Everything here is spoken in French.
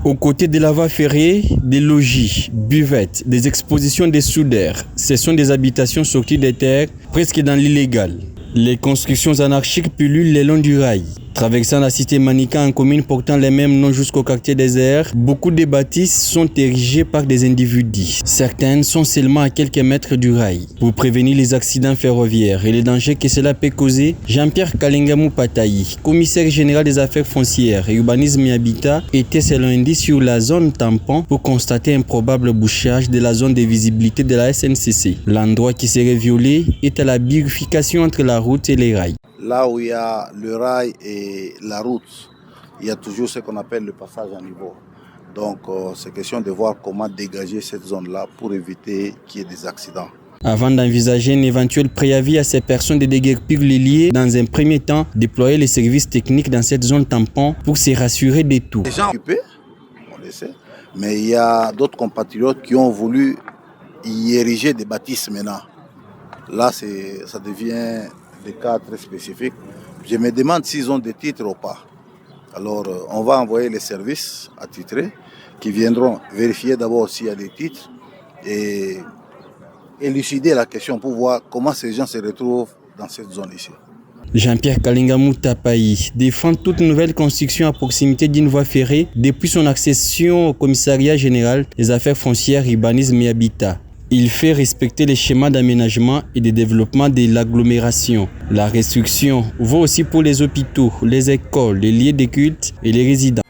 Aux côtés de la voie ferrée, des logis, buvettes, des expositions des soudeurs, ce sont des habitations sorties des terres, presque dans l'illégal. Les constructions anarchiques pullulent le long du rail. Traversant la cité Manika en commune portant les mêmes noms jusqu'au quartier des Airs, beaucoup de bâtisses sont érigées par des individus. Certaines sont seulement à quelques mètres du rail. Pour prévenir les accidents ferroviaires et les dangers que cela peut causer, Jean-Pierre Kalingamou Patayi, commissaire général des affaires foncières, urbanisme et habitat, était ce lundi sur la zone tampon pour constater un probable bouchage de la zone de visibilité de la SNCC. L'endroit qui serait violé est à la bifurcation entre la route et les rails. Là où il y a le rail et la route, il y a toujours ce qu'on appelle le passage à niveau. Donc c'est question de voir comment dégager cette zone-là pour éviter qu'il y ait des accidents. Avant d'envisager un éventuel préavis à ces personnes de déguerpir les liés, dans un premier temps, déployer les services techniques dans cette zone tampon pour se rassurer de tout. Les gens occupés, on le sait, mais il y a d'autres compatriotes qui ont voulu y ériger des bâtisses maintenant. Là, ça devient des cas très spécifiques. Je me demande s'ils ont des titres ou pas. Alors, on va envoyer les services attitrés qui viendront vérifier d'abord s'il y a des titres et élucider la question pour voir comment ces gens se retrouvent dans cette zone ici. Jean-Pierre Kalingamou Patayi défend toute nouvelle construction à proximité d'une voie ferrée depuis son accession au commissariat général des affaires foncières, urbanisme et habitat. Il fait respecter les schémas d'aménagement et de développement de l'agglomération. La restriction vaut aussi pour les hôpitaux, les écoles, les lieux de culte et les résidents.